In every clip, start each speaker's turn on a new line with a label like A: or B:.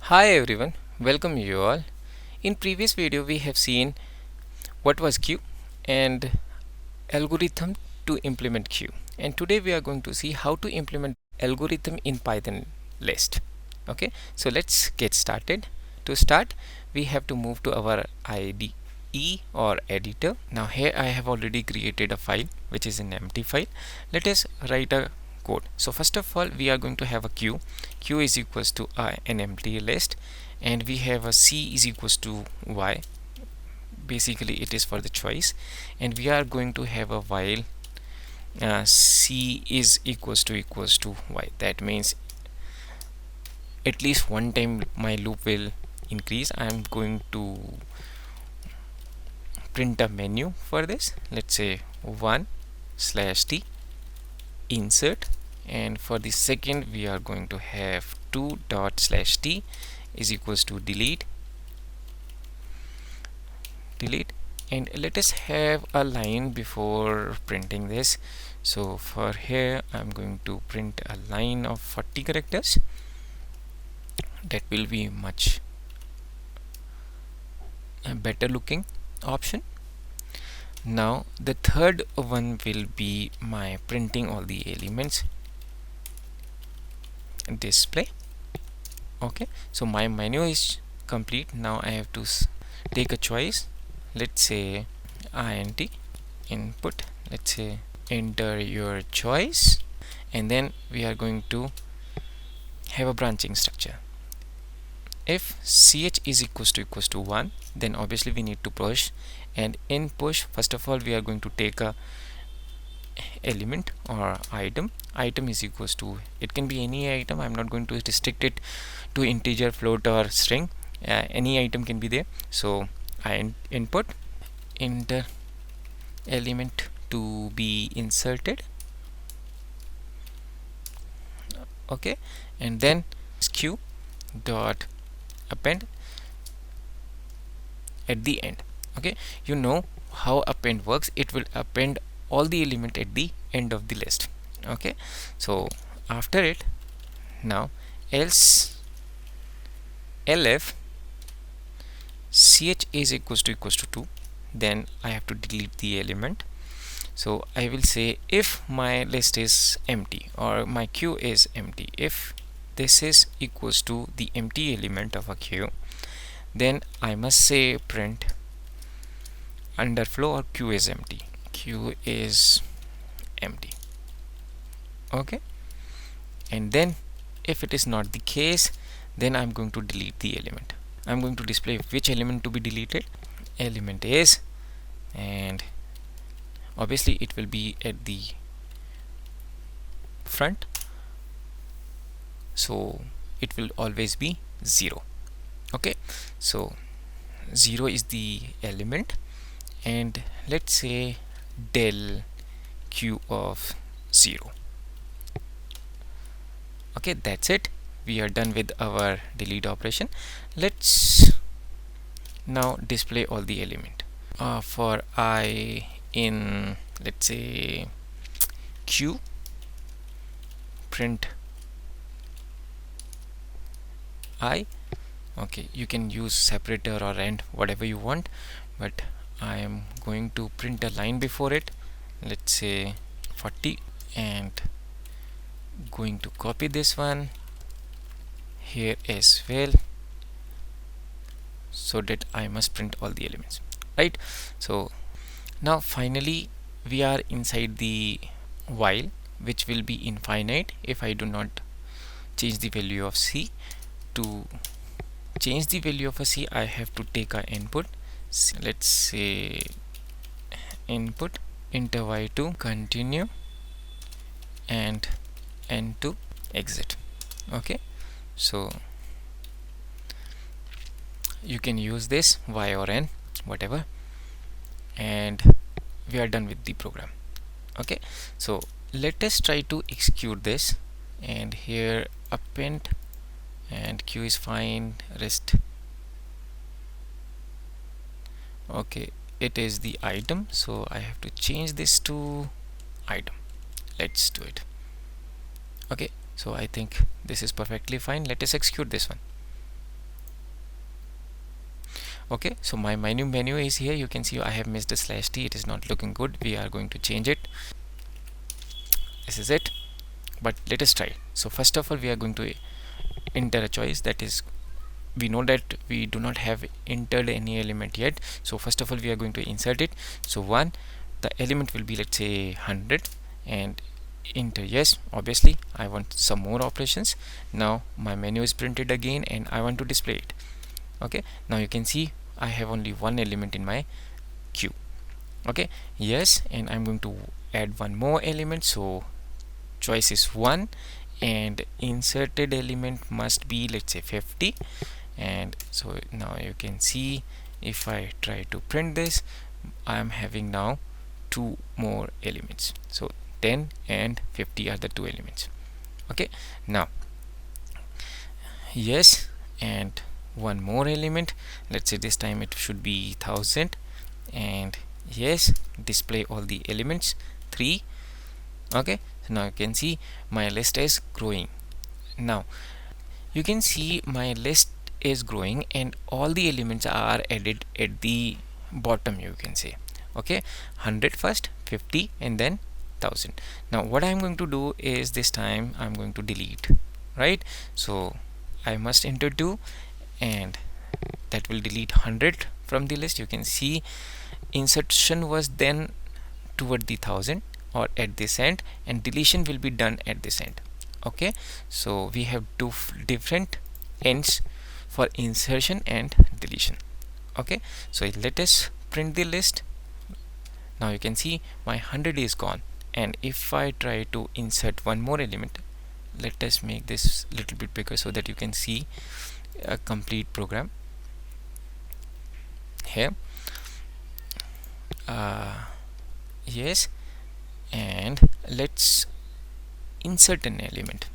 A: Hi everyone, welcome you all. In previous video we have seen what was queue and algorithm to implement queue, and today we are going to see how to implement algorithm in Python list. Okay, so let's get started. To start, we have to move to our IDE or editor. Now here I have already created a file which is an empty file. Let us write a code. So first of all, we are going to have a q is equals to an empty list, and we have a c is equals to y. Basically it is for the choice, and we are going to have a while c is equals to y. That means at least one time my loop will increase. I am going to print a menu for this. Let's say 1/t insert, and for the second we are going to have 2./t is equals to delete, and let us have a line before printing this. So for here I'm going to print a line of 40 characters. That will be much better looking option. Now the third one will be my printing all the elements display. Okay, so my menu is complete. Now I have to take a choice. Let's say int input. Let's say enter your choice, and then we are going to have a branching structure. If ch is equals to 1, then obviously we need to push, and in push, first of all we are going to take a element or item is equals to, it can be any item. I'm not going to restrict it to integer, float or string. Any item can be there. So I input enter element to be inserted. Okay, and then q dot append at the end. Okay, you know how append works. It will append all the element at the end of the list. Okay, so after it, now else lf ch is equals to 2, then I have to delete the element. So I will say if my list is empty or my queue is empty, if this is equals to the empty element of a queue, then I must say print underflow or queue is empty. Okay, and then if it is not the case, then I'm going to delete the element. I'm going to display which element to be deleted. Element is, and obviously it will be at the front, so it will always be 0. Okay, so 0 is the element, and let's say del q of 0. Okay, that's it. We are done with our delete operation. Let's now display all the element. For I in, let's say, q, print I. Okay, you can use separator or end, whatever you want, but I am going to print a line before it. Let's say 40, and going to copy this one here as well, so that I must print all the elements, right? So now finally we are inside the while, which will be infinite if I do not change the value of c. To change the value of a c, I have to take a input. Let's say input enter y to continue and n to exit. Okay, so you can use this y or n, whatever, and we are done with the program. Okay, so let us try to execute this, and here append and q is fine, rest. Okay, it is the item, so I have to change this to item. Let's do it. Okay, so I think this is perfectly fine. Let us execute this one. Okay, so my menu is here. You can see I have missed the slash t. It is not looking good. We are going to change it. This is it, but let us try. So first of all, we are going to enter a choice. That is, we know that we do not have entered any element yet. So first of all, we are going to insert it. So 1, the element will be, let's say, 100, and enter yes. Obviously I want some more operations. Now my menu is printed again and I want to display it. Okay, now you can see I have only one element in my queue. Okay, yes, and I'm going to add one more element. So choice is 1, and inserted element must be, let's say, 50. And so now you can see, if I try to print this, I am having now 2 more elements. So 10 and 50 are the 2 elements. Okay, now yes, and one more element. Let's say this time it should be 1000, and yes, display all the elements 3. Okay, so now you can see my list is growing. Now you can see my list is growing and all the elements are added at the bottom, you can say. Okay, 100 first, 50, and then 1000. Now what I'm going to do is, this time I'm going to delete, right? So I must enter 2, and that will delete 100 from the list. You can see insertion was then toward the 1000 or at this end, and deletion will be done at this end. Okay, so we have two different ends for insertion and deletion. Okay, so let us print the list. Now you can see my 100 is gone, and if I try to insert one more element, let us make this a little bit bigger so that you can see a complete program here. Yes, and let's insert an element.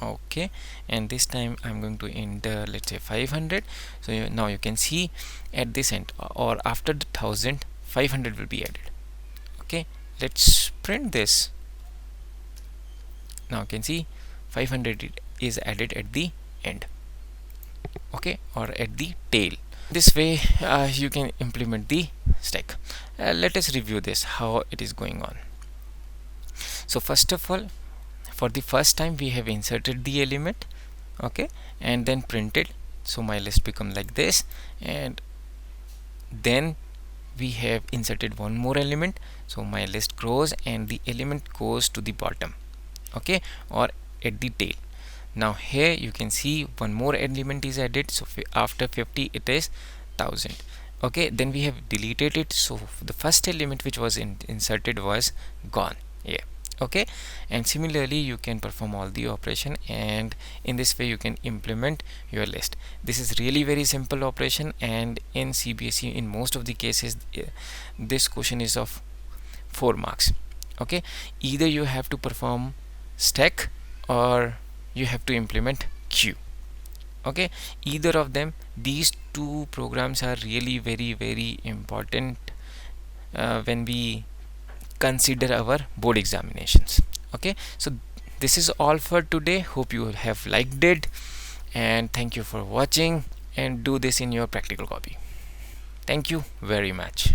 A: Okay, and this time I'm going to enter, let's say, 500. So now you can see at this end, or after the 1000, 500 will be added. Okay, let's print this. Now you can see 500 is added at the end. Okay, or at the tail. This way you can implement the stack. Let us review this, how it is going on. So first of all, for the first time we have inserted the element, okay, and then printed. So my list become like this, and then we have inserted one more element, so my list grows and the element goes to the bottom, okay, or at the tail. Now here you can see one more element is added, so after 50 it is 1000. Okay, then we have deleted it, so the first element which was inserted was gone here. Okay, and similarly you can perform all the operation, and in this way you can implement your list. This is really very simple operation, and in CBSE in most of the cases this question is of 4 marks. Okay, either you have to perform stack or you have to implement queue. Okay, either of them, these two programs are really very important when we consider our board examinations. Okay, so this is all for today. Hope you have liked it, and thank you for watching, and do this in your practical copy. Thank you very much.